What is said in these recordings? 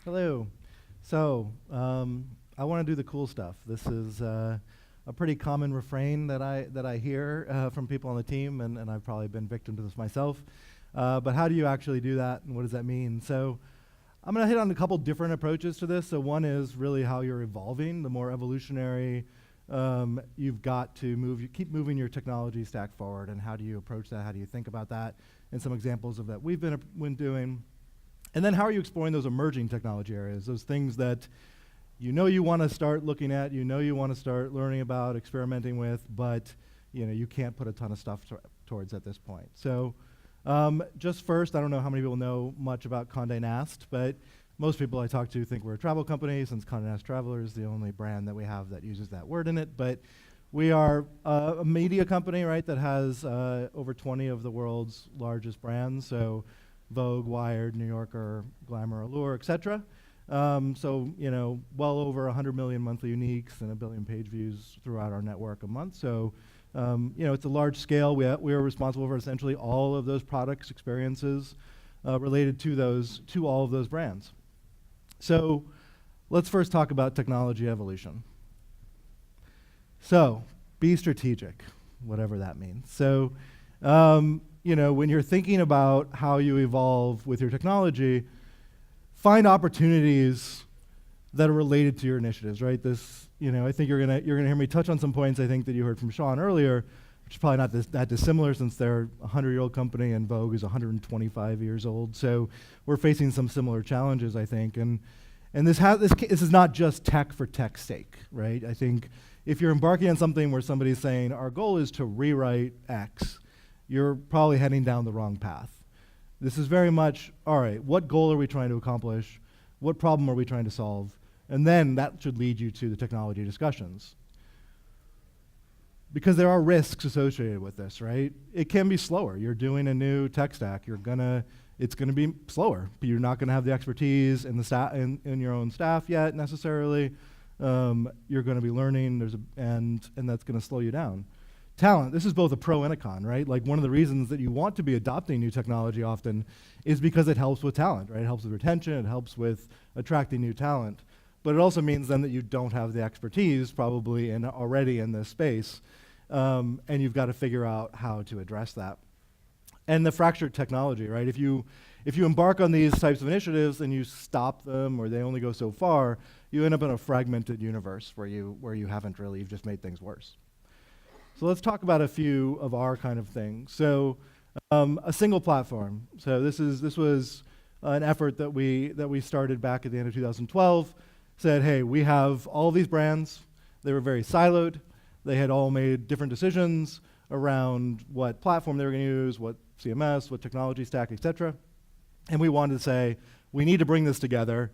Hello. So, I want to do the cool stuff. This is a pretty common refrain that I hear from people on the team, and I've probably been victim to this myself. But how do you actually do that, and what does that mean? So, I'm going to hit on a couple different approaches to this. So, one is really how you're evolving. The more evolutionary, you've got to keep moving your technology stack forward, and how do you approach that? How do you think about that? And some examples of that we've been doing. And then how are you exploring those emerging technology areas, those things that you want to start looking at, you want to start learning about, experimenting with, but you can't put a ton of stuff towards at this point. So just first, I don't know how many people know much about Conde Nast, but most people I talk to think we're a travel company, since Conde Nast Traveler is the only brand that we have that uses that word in it. But we are a media company, right, that has over 20 of the world's largest brands. So Vogue, Wired, New Yorker, Glamour, Allure, etc. So well over 100 million monthly uniques and 1 billion page views throughout our network a month. So it's a large scale. We are responsible for essentially all of those products, experiences related to all of those brands. So let's first talk about technology evolution. So be strategic, whatever that means. So when you're thinking about how you evolve with your technology, find opportunities that are related to your initiatives, right? I think you're gonna hear me touch on some points I think that you heard from Sean earlier, which is probably not that dissimilar since they're a 100-year-old company and Vogue is 125 years old. So we're facing some similar challenges, I think. And this is not just tech for tech's sake, right? I think if you're embarking on something where somebody's saying, our goal is to rewrite X, you're probably heading down the wrong path. This is very much, all right, what goal are we trying to accomplish? What problem are we trying to solve? And then that should lead you to the technology discussions. Because there are risks associated with this, right? It can be slower. You're doing a new tech stack. It's gonna be slower. But you're not gonna have the expertise in your own staff yet necessarily. You're gonna be learning, and that's gonna slow you down. Talent, this is both a pro and a con, right? Like one of the reasons that you want to be adopting new technology often is because it helps with talent, right? It helps with retention, it helps with attracting new talent. But it also means then that you don't have the expertise probably already in this space, and you've got to figure out how to address that. And the fractured technology, right? If you embark on these types of initiatives and you stop them or they only go so far, you end up in a fragmented universe where you haven't really, you've just made things worse. So let's talk about a few of our kind of things. So a single platform. So this was an effort that we started back at the end of 2012. Said, hey, we have all these brands. They were very siloed. They had all made different decisions around what platform they were going to use, what CMS, what technology stack, etc. And we wanted to say, we need to bring this together.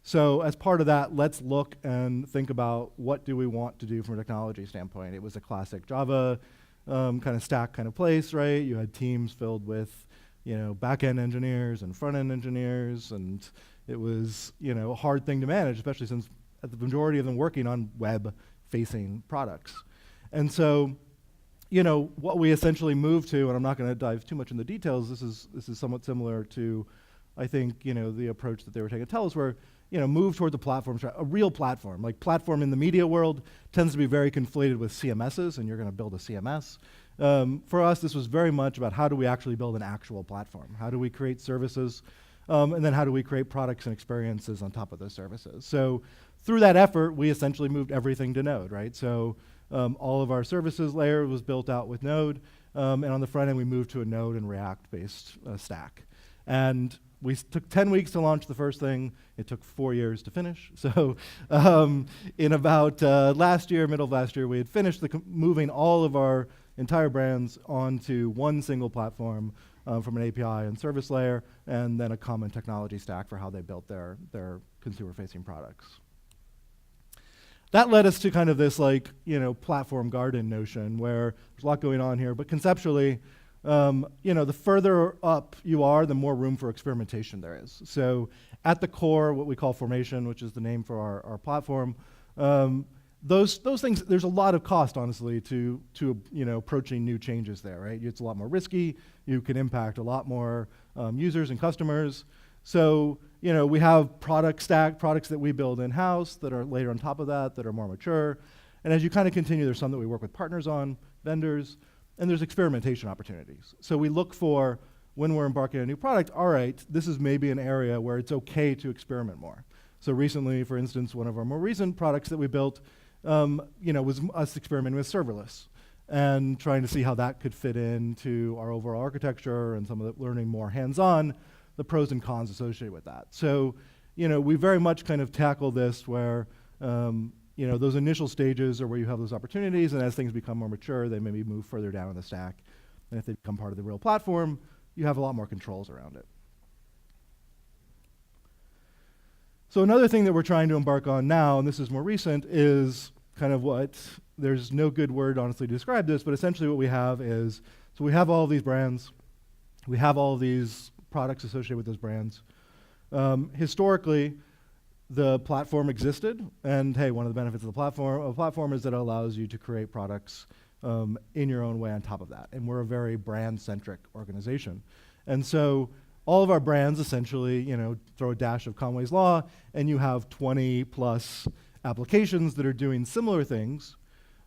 So as part of that, let's look and think about what do we want to do from a technology standpoint. It was a classic Java kind of stack kind of place, right? You had teams filled with back-end engineers and front-end engineers, and it was a hard thing to manage, especially since the majority of them working on web-facing products. And so what we essentially moved to, and I'm not going to dive too much into the details, this is somewhat similar to, I think, the approach that they were taking. Tell us where move towards a real platform. Like platform in the media world tends to be very conflated with CMSs, and you're going to build a CMS. For us, this was very much about how do we actually build an actual platform? How do we create services? And then how do we create products and experiences on top of those services? So through that effort, we essentially moved everything to Node, right? So all of our services layer was built out with Node, and on the front end, we moved to a Node and React-based stack. And we took 10 weeks to launch the first thing. It took 4 years to finish. So in about middle of last year, we had finished moving all of our entire brands onto one single platform from an API and service layer, and then a common technology stack for how they built their consumer-facing products. That led us to kind of this platform garden notion where there's a lot going on here, but conceptually, the further up you are, the more room for experimentation there is. So at the core, what we call Formation, which is the name for our platform, those things, there's a lot of cost, honestly, to approaching new changes there, right? It's a lot more risky. You can impact a lot more users and customers. So, we have products that we build in-house that are later on top of that are more mature. And as you kind of continue, there's some that we work with partners on, vendors, and there's experimentation opportunities. So we look for, when we're embarking on a new product, all right, this is maybe an area where it's okay to experiment more. So recently, for instance, one of our more recent products that we built, was us experimenting with serverless and trying to see how that could fit into our overall architecture and some of the learning more hands-on, the pros and cons associated with that. So, we very much kind of tackle this where, those initial stages are where you have those opportunities, and as things become more mature, they maybe move further down in the stack. And if they become part of the real platform, you have a lot more controls around it. So another thing that we're trying to embark on now, and this is more recent, is kind of there's no good word, honestly, to describe this, but essentially what we have is, so we have all of these brands, we have all of these products associated with those brands. Historically, the platform existed, and hey, one of the benefits of the platform is that it allows you to create products in your own way on top of that. And we're a very brand-centric organization. And so all of our brands essentially, throw a dash of Conway's Law, and you have 20 plus applications that are doing similar things.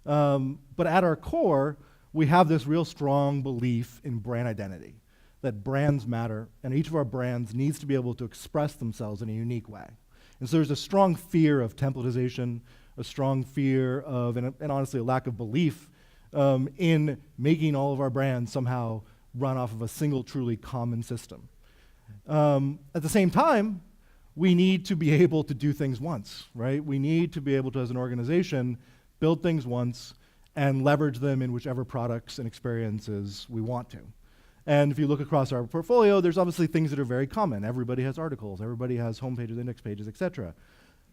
But at our core, we have this real strong belief in brand identity, that brands matter, and each of our brands needs to be able to express themselves in a unique way. And so there's a strong fear of templatization, a strong fear of, and honestly a lack of belief in making all of our brands somehow run off of a single truly common system. At the same time, we need to be able to do things once, right? We need to be able to, as an organization, build things once and leverage them in whichever products and experiences we want to. And if you look across our portfolio, there's obviously things that are very common. Everybody has articles, everybody has homepages, index pages, et cetera.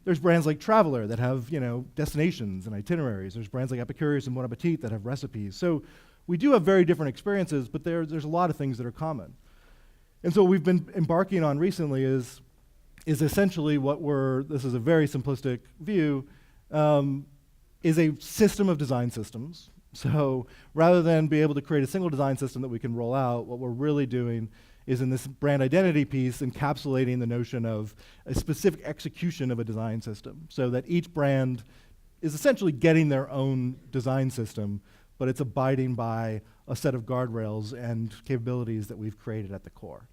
There's brands like Traveler that have, destinations and itineraries. There's brands like Epicurious and Bon Appetit that have recipes. So we do have very different experiences, but there's a lot of things that are common. And so what we've been embarking on recently is essentially this is a very simplistic view, is a system of design systems. So rather than be able to create a single design system that we can roll out, what we're really doing is in this brand identity piece encapsulating the notion of a specific execution of a design system, so that each brand is essentially getting their own design system, but it's abiding by a set of guardrails and capabilities that we've created at the core.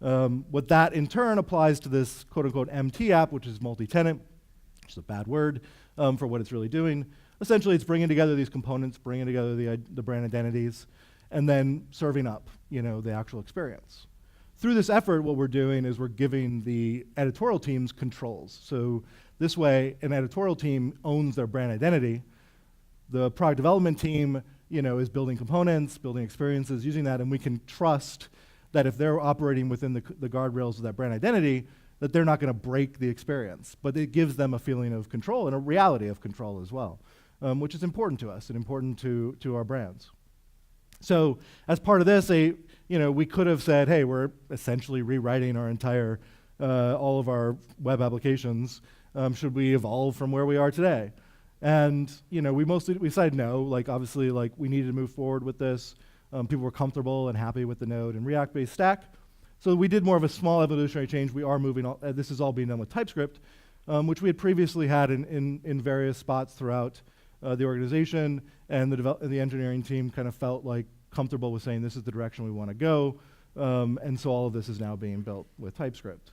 What that in turn applies to this quote-unquote MT app, which is multi-tenant, which is a bad word for what it's really doing. Essentially, it's bringing together these components, bringing together the brand identities, and then serving up, the actual experience. Through this effort, what we're doing is we're giving the editorial teams controls. So this way, an editorial team owns their brand identity. The product development team, is building components, building experiences, using that, and we can trust that if they're operating within the guardrails of that brand identity, that they're not going to break the experience. But it gives them a feeling of control and a reality of control as well, which is important to us and important to our brands. So as part of this, we could have said, hey, we're essentially rewriting our entire, all of our web applications. Should we evolve from where we are today? And we decided no. Obviously, we needed to move forward with this. People were comfortable and happy with the Node and React-based stack. So we did more of a small evolutionary change. We are moving. This is all being done with TypeScript, which we had previously had in various spots throughout the organization, and the engineering team kind of felt comfortable with saying this is the direction we want to go, and so all of this is now being built with TypeScript.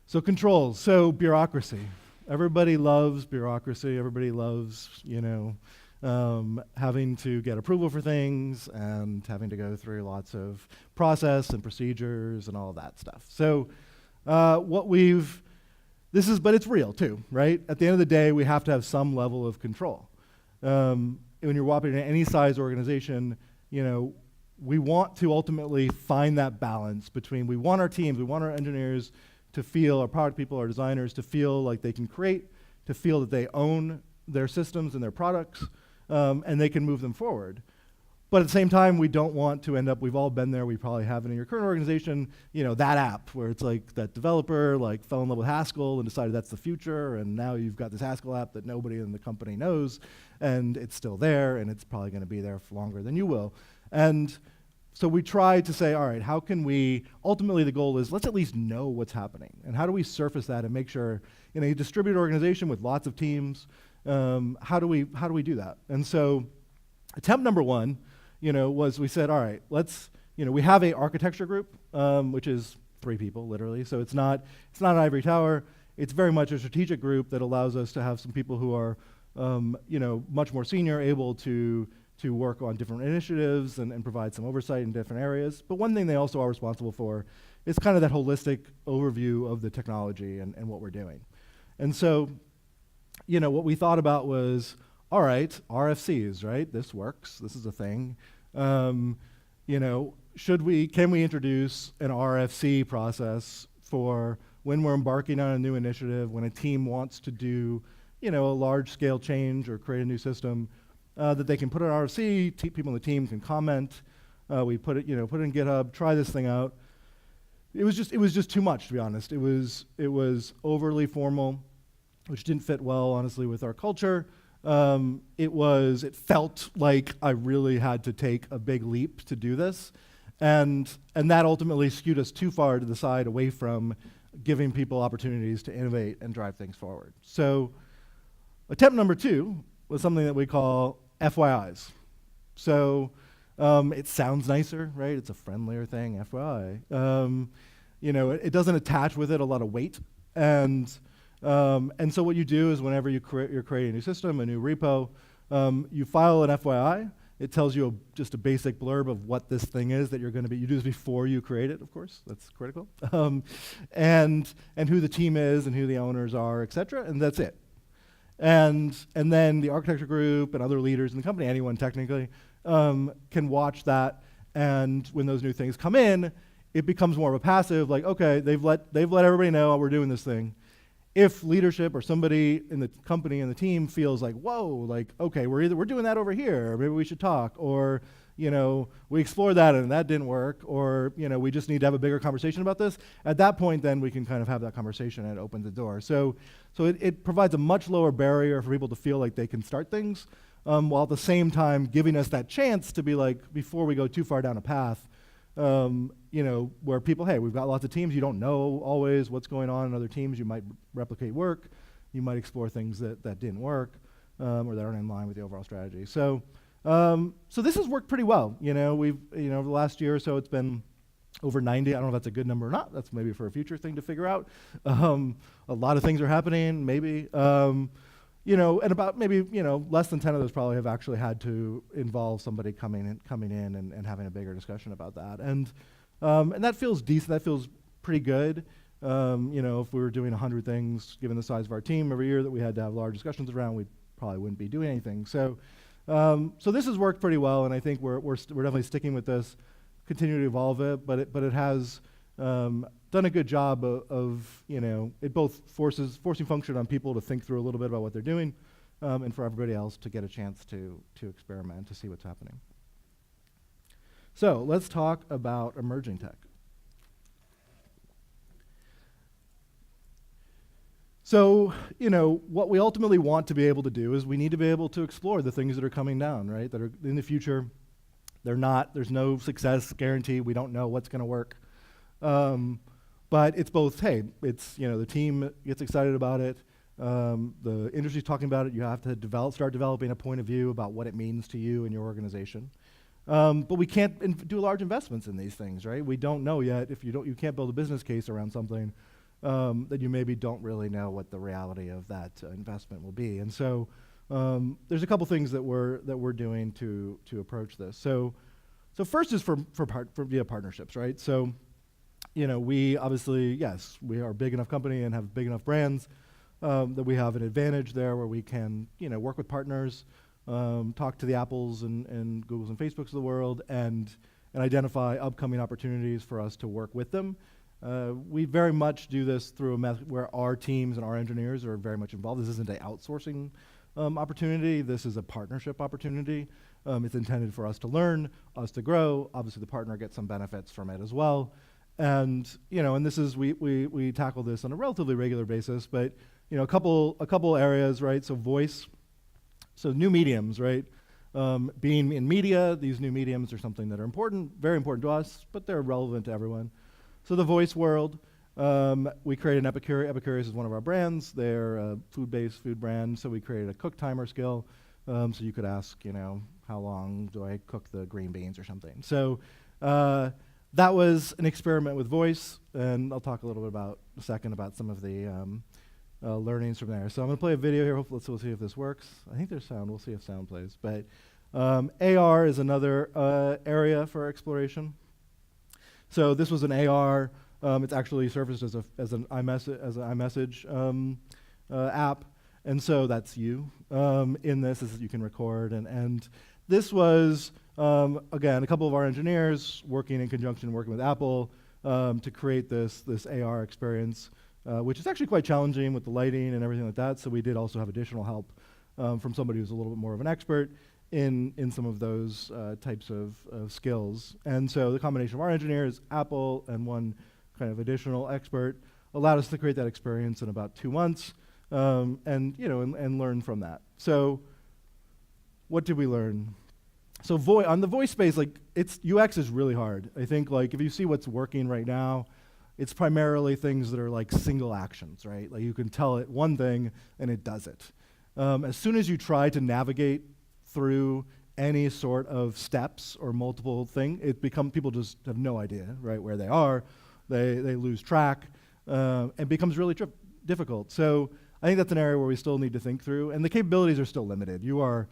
So controls, so bureaucracy. Everybody loves bureaucracy. Everybody loves, having to get approval for things and having to go through lots of process and procedures and all of that stuff. So but it's real too, right? At the end of the day, we have to have some level of control. When you're operating in any size organization, we want to ultimately find that balance between, we want our teams, we want our engineers to feel, our product people, our designers to feel like they can create, to feel that they own their systems and their products, and they can move them forward. But at the same time, we don't want to end up, we've all been there, we probably have it in your current organization, that app where it's that developer fell in love with Haskell and decided that's the future, and now you've got this Haskell app that nobody in the company knows, and it's still there, and it's probably going to be there for longer than you will. And so we try to say, all right, how can we, ultimately the goal is let's at least know what's happening. And how do we surface that and make sure, in a distributed organization with lots of teams, how do we do that? And so attempt number one, was we said, all right, let's, we have a architecture group, which is 3 people, literally. So it's not an ivory tower. It's very much a strategic group that allows us to have some people who are, much more senior, able to work on different initiatives and provide some oversight in different areas. But one thing they also are responsible for is kind of that holistic overview of the technology and what we're doing. And so, what we thought about was, all right, RFCs, right? This works. This is a thing. Can we introduce an RFC process for when we're embarking on a new initiative, when a team wants to do, a large-scale change or create a new system, that they can put an RFC, people on the team can comment, we put it in GitHub, try this thing out. It was just too much, to be honest. It was overly formal, which didn't fit well, honestly, with our culture. It felt like I really had to take a big leap to do this, and that ultimately skewed us too far to the side away from giving people opportunities to innovate and drive things forward. So attempt number 2 was something that we call FYIs. So it sounds nicer, right? It's a friendlier thing, FYI. It doesn't attach with it a lot of weight, and so what you do is whenever you're creating a new system, a new repo, you file an FYI. It tells you just a basic blurb of what this thing is that you're going to be. You do this before you create it, of course. That's critical. And who the team is and who the owners are, et cetera, and that's it. And then the architecture group and other leaders in the company, anyone technically, can watch that. And when those new things come in, it becomes more of a passive, like, okay, they've let everybody know we're doing this thing. If leadership or somebody in the company and the team feels like, whoa, like, okay, we're doing that over here, or maybe we should talk, or we explored that and that didn't work, or we just need to have a bigger conversation about this. At that point, then we can kind of have that conversation and open the door. So it provides a much lower barrier for people to feel like they can start things, while at the same time giving us that chance to be like, before we go too far down a path, where people, hey, we've got lots of teams. You don't know always what's going on in other teams. You might replicate work. You might explore things that didn't work, or that aren't in line with the overall strategy. So this has worked pretty well. We've, over the last year or so, it's been over 90. I don't know if that's a good number or not. That's maybe for a future thing to figure out. A lot of things are happening, maybe. And about maybe, less than 10 of those probably have actually had to involve somebody coming in and having a bigger discussion about that. And that feels decent. That feels pretty good. If we were doing 100 things, given the size of our team every year that we had to have large discussions around, we probably wouldn't be doing anything. So this has worked pretty well, and I think we're definitely sticking with this, continue to evolve it, but it has done a good job of it both forcing function on people to think through a little bit about what they're doing, and for everybody else to get a chance to experiment, to see what's happening. So let's talk about emerging tech. So, what we ultimately want to be able to do is we need to be able to explore the things that are coming down, right? That are in the future. There's no success guarantee. We don't know what's going to work. But it's both, hey, it's, the team gets excited about it. The industry's talking about it. You have to start developing a point of view about what it means to you and your organization. But we can't do large investments in these things, right? We don't know yet. If you can't build a business case around something, that you maybe don't really know what the reality of that investment will be. And so there's a couple things that we're doing to approach this. So first is via partnerships, right? So we obviously, yes, we are a big enough company and have big enough brands that we have an advantage there where we can work with partners, talk to the Apples and Googles and Facebooks of the world, and identify upcoming opportunities for us to work with them. We very much do this through a method where our teams and our engineers are very much involved. This isn't an outsourcing opportunity. This is a partnership opportunity. It's intended for us to learn, us to grow. Obviously, the partner gets some benefits from it as well. And and this is we tackle this on a relatively regular basis. But a couple areas, right? So voice, so new mediums, right? Being in media, these new mediums are something that are important, very important to us, but they're relevant to everyone. So the voice world, we created Epicurious. Epicurious is one of our brands. They're a food-based food brand, so we created a cook timer skill. So you could ask, how long do I cook the green beans or something. So that was an experiment with voice, and I'll talk a little bit about a second about some of the learnings from there. So I'm going to play a video here. Hopefully, we'll see if this works. I think there's sound. We'll see if sound plays. But AR is another area for exploration. So this was an AR. It's actually surfaced as an iMessage app, and so that's you in this. You can record, and this was again a couple of our engineers working in conjunction, working with Apple to create this AR experience, which is actually quite challenging with the lighting and everything like that. So we did also have additional help from somebody who's a little bit more of an expert in some of those types of skills. And so the combination of our engineers, Apple, and one kind of additional expert allowed us to create that experience in about 2 months, and learn from that. So what did we learn? So on the voice space, UX is really hard. I think if you see what's working right now, it's primarily things that are like single actions, right? Like you can tell it one thing and it does it. As soon as you try to navigate through any sort of steps or multiple things, people just have no idea, right, where they are. They lose track. It becomes really difficult. So I think that's an area where we still need to think through, and the capabilities are still limited. You are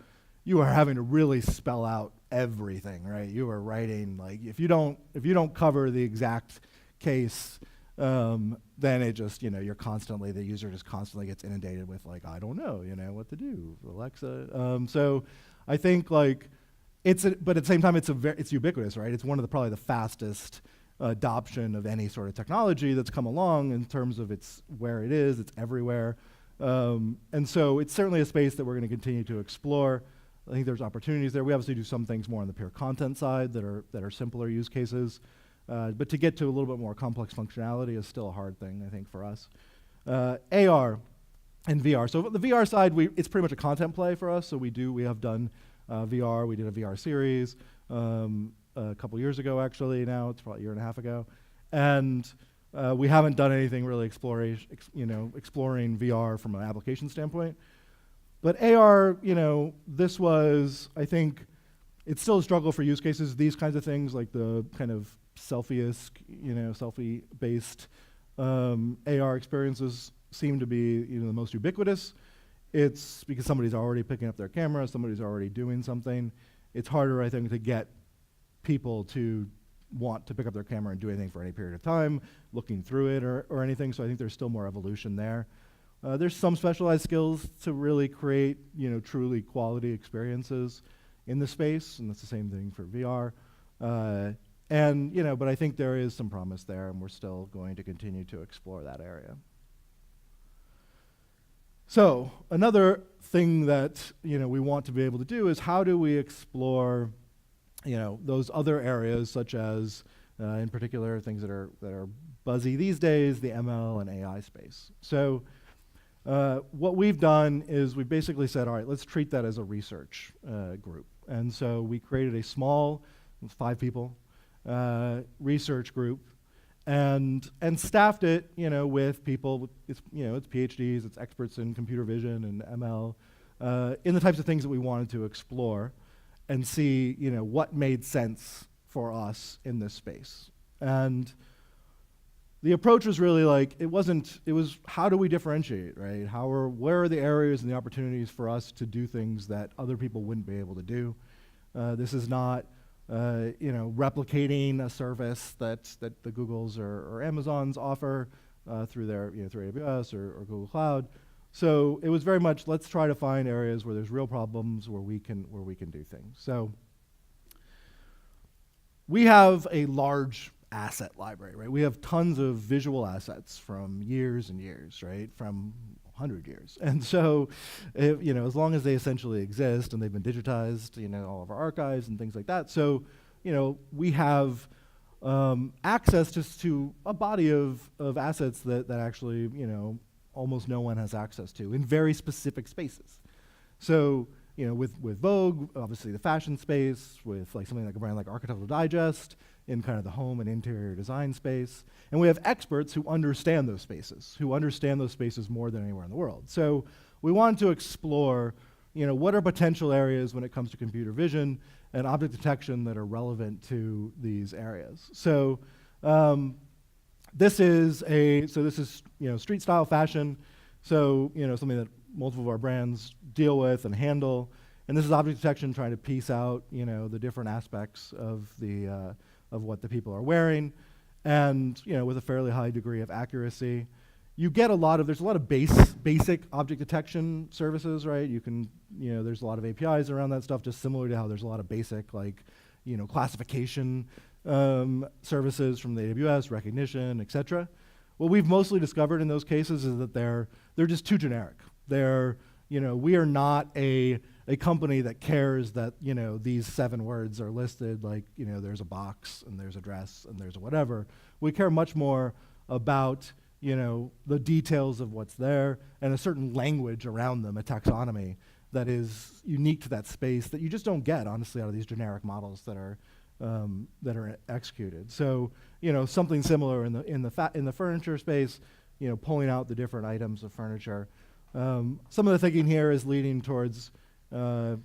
having to really spell out everything, right? You are writing if you don't cover the exact case, then it just the user just constantly gets inundated with I don't know what to do, Alexa. So I think but at the same time it's ubiquitous, right? It's one of probably the fastest adoption of any sort of technology that's come along in terms of where it is. It's everywhere, and so it's certainly a space that we're going to continue to explore. I think there's opportunities there. We obviously do some things more on the pure content side that are simpler use cases. But to get to a little bit more complex functionality is still a hard thing, I think, for us. AR and VR. So the VR side, it's pretty much a content play for us. So we have done VR. We did a VR series a couple years ago, actually. Now it's probably a year and a half ago, and we haven't done anything really exploring VR from an application standpoint. But AR, this was, I think, it's still a struggle for use cases. These kinds of things, like the kind of selfie-esque, selfie-based AR experiences seem to be, the most ubiquitous. It's because somebody's already picking up their camera, somebody's already doing something. It's harder, I think, to get people to want to pick up their camera and do anything for any period of time, looking through it or anything. So I think there's still more evolution there. There's some specialized skills to really create, truly quality experiences in the space, and that's the same thing for VR. But I think there is some promise there, and we're still going to continue to explore that area. So another thing that we want to be able to do is how do we explore those other areas, such as in particular things that are buzzy these days, the ML and AI space. So what we've done is we've basically said, all right, let's treat that as a research group. And so we created a small, 5 people, research group, and staffed it, with people. It's PhDs, it's experts in computer vision and ML, in the types of things that we wanted to explore, and see, what made sense for us in this space. And the approach was really it was how do we differentiate, right? Where are the areas and the opportunities for us to do things that other people wouldn't be able to do? This is not, replicating a service that the Googles or Amazons offer through through AWS or Google Cloud. So it was very much, let's try to find areas where there's real problems where we can do things. So we have a large asset library, right? We have tons of visual assets from years and years, right? From 100 years. And so, as long as they essentially exist and they've been digitized, all of our archives and things like that. So, we have access to a body of assets that actually, almost no one has access to in very specific spaces. So with Vogue, obviously the fashion space, with like something like a brand like Architectural Digest in kind of the home and interior design space. And we have experts who understand those spaces more than anywhere in the world. So we wanted to explore, what are potential areas when it comes to computer vision and object detection that are relevant to these areas. So this is street style fashion. So something that multiple of our brands deal with and handle. And this is object detection, trying to piece out the different aspects of what the people are wearing, and with a fairly high degree of accuracy. You get there's a lot of basic object detection services, right? There's a lot of APIs around that stuff, just similar to how there's a lot of basic classification services from the AWS, recognition, et cetera. What we've mostly discovered in those cases is that they're just too generic. We are not a company that cares that these 7 words are listed, there's a box and there's a dress and there's a whatever. We care much more about the details of what's there and a certain language around them, a taxonomy that is unique to that space that you just don't get, honestly, out of these generic models that are executed. So something similar in the furniture space, pulling out the different items of furniture. Some of the thinking here is leading towards, and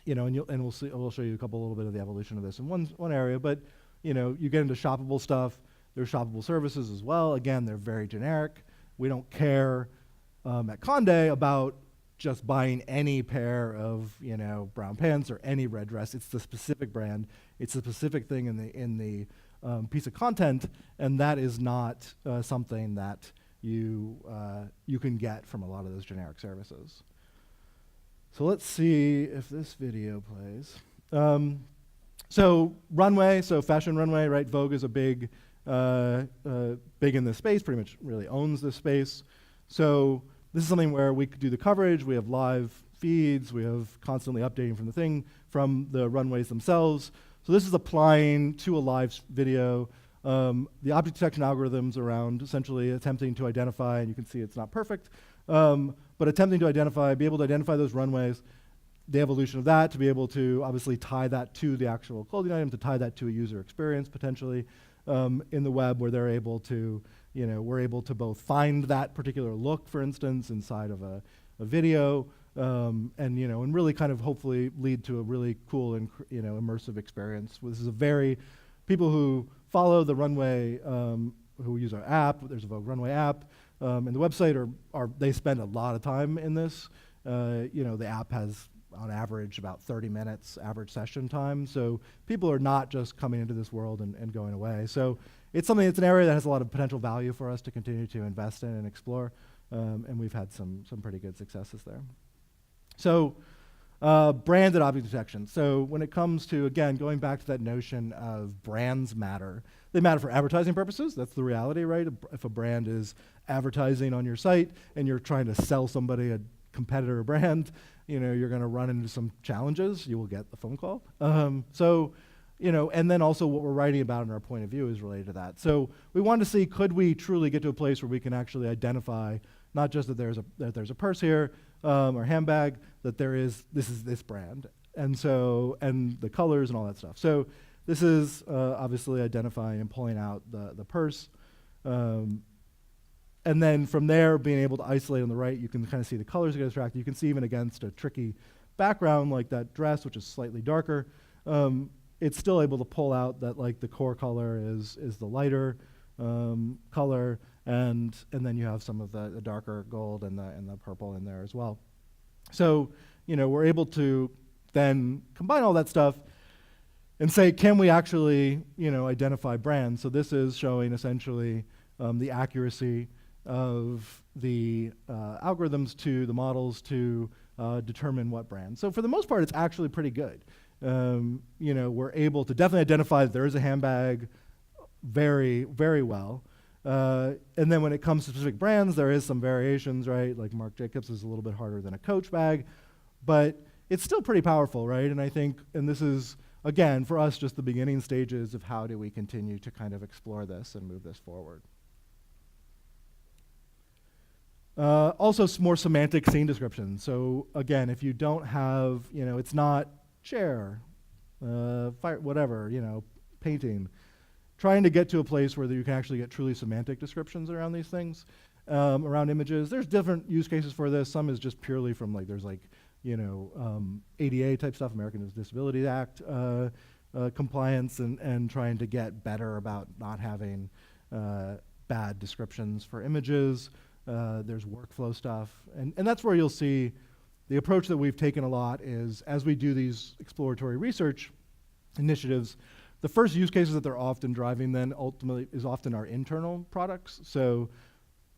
we'll show you a little bit of the evolution of this in one area, but you get into shoppable stuff. There's shoppable services as well. Again, they're very generic. We don't care at Conde about just buying any pair of brown pants or any red dress. It's the specific brand. It's a specific thing in the piece of content, and that is not something that you can get from a lot of those generic services. So let's see if this video plays. So RUNWAY, so fashion runway, right? Vogue is a big in this space, pretty much really owns this space. So this is something where we could do the coverage. We have live feeds. We have constantly updating from the runways themselves. So this is applying to a live video the object detection algorithms around essentially attempting to identify, and you can see it's not perfect, but attempting to be able to identify those runways, the evolution of that, to be able to obviously tie that to the actual clothing item, to tie that to a user experience potentially in the web, where they're able to, we're able to both find that particular look, for instance, inside of a video, and really kind of hopefully lead to a really cool and immersive experience. This is people who follow the Runway, who use our app. There's a Vogue Runway app, and the website they spend a lot of time in this. The app has on average about 30 minutes average session time. So people are not just coming into this world and going away. So it's an area that has a lot of potential value for us to continue to invest in and explore. And we've had some pretty good successes there. So branded object detection. So when it comes to, again, going back to that notion of brands matter, they matter for advertising purposes. That's the reality, right? If a brand is advertising on your site and you're trying to sell somebody a competitor brand, you're going to run into some challenges. You will get the phone call. And then also what we're writing about in our point of view is related to that. So we wanted to see, could we truly get to a place where we can actually identify not just that there's a purse here or handbag, that this is this brand, and the colors and all that stuff. So this is obviously identifying and pulling out the purse. And then from there, being able to isolate on the right, you can kind of see the colors get distracted. You can see even against a tricky background like that dress, which is slightly darker, it's still able to pull out that the core color is the lighter color, and then you have some of the darker gold and the purple in there as well. So we're able to then combine all that stuff and say, can we actually identify brands? So this is showing essentially the accuracy of the algorithms to the models to determine what brand. So for the most part, it's actually pretty good. We're able to definitely identify that there is a handbag very, very well. And then when it comes to specific brands, there is some variations, right? Like Marc Jacobs is a little bit harder than a Coach bag, but it's still pretty powerful, right? And I think, and this is, again, for us, just the beginning stages of how do we continue to kind of explore this and move this forward. Also, more semantic scene descriptions. So again, if you don't have, it's not chair, fire, whatever, painting. Trying to get to a place where you can actually get truly semantic descriptions around these things, around images. There's different use cases for this. Some is just purely from there's ADA type stuff, American with Disabilities Act compliance, and trying to get better about not having bad descriptions for images. There's workflow stuff, and that's where you'll see the approach that we've taken a lot is as we do these exploratory research initiatives, the first use cases that they're often driving then ultimately is often our internal products. So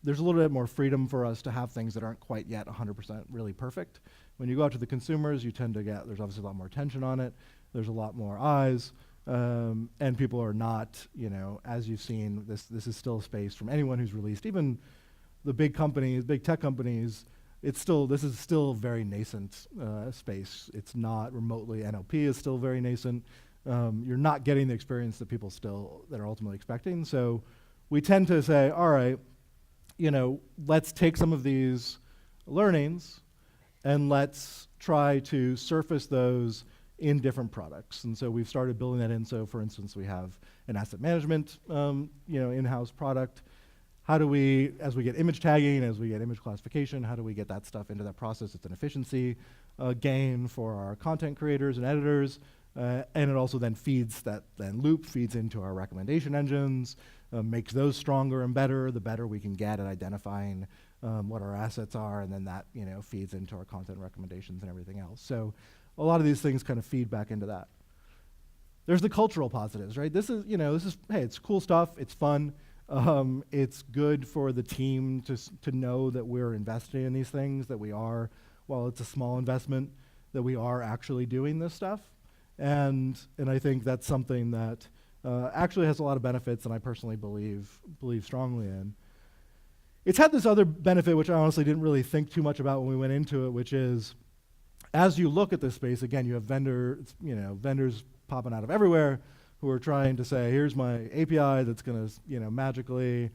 there's a little bit more freedom for us to have things that aren't quite yet 100% really perfect. When you go out to the consumers, you tend to get, there's obviously a lot more attention on it, there's a lot more eyes, and people are not, as you've seen, this is still a space from anyone who's released, even the big companies, big tech companies, this is still very nascent space. It's not remotely, NLP is still very nascent. You're not getting the experience that people that are ultimately expecting. So we tend to say, all right, let's take some of these learnings and let's try to surface those in different products. And so we've started building that in. So for instance, we have an asset management, in-house product. How do we, as we get image tagging, as we get image classification, how do we get that stuff into that process? It's an efficiency gain for our content creators and editors. And it also then loop feeds into our recommendation engines, makes those stronger and better, the better we can get at identifying what our assets are, and then that feeds into our content recommendations and everything else. So a lot of these things kind of feed back into that. There's the cultural positives, right? This is, hey, it's cool stuff, it's fun. It's good for the team to know that we're investing in these things, that we are, while it's a small investment, that we are actually doing this stuff. And I think that's something that actually has a lot of benefits, and I personally believe strongly in. It's had this other benefit, which I honestly didn't really think too much about when we went into it, which is, as you look at this space, again, you have vendors popping out of everywhere who are trying to say, here's my API that's going to, magically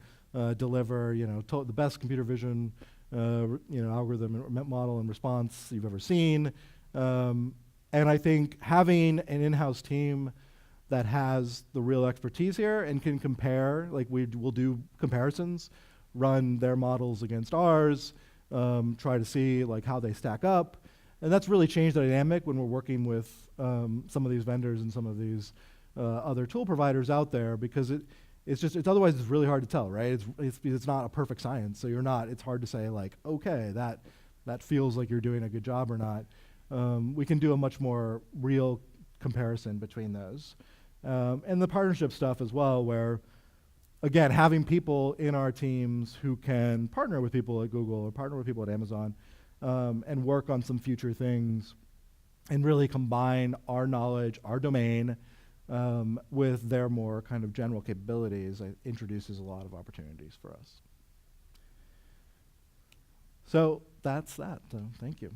deliver, the best computer vision, algorithm model and response you've ever seen. And I think having an in-house team that has the real expertise here and can compare, we'll do comparisons, run their models against ours, try to see how they stack up. And that's really changed the dynamic when we're working with some of these vendors and some of these other tool providers out there, because otherwise it's really hard to tell, right? It's not a perfect science, so it's hard to say okay, that feels like you're doing a good job or not. We can do a much more real comparison between those. And the partnership stuff as well, where again, having people in our teams who can partner with people at Google or partner with people at Amazon and work on some future things and really combine our knowledge, our domain, with their more kind of general capabilities, introduces a lot of opportunities for us. So that's that. Thank you.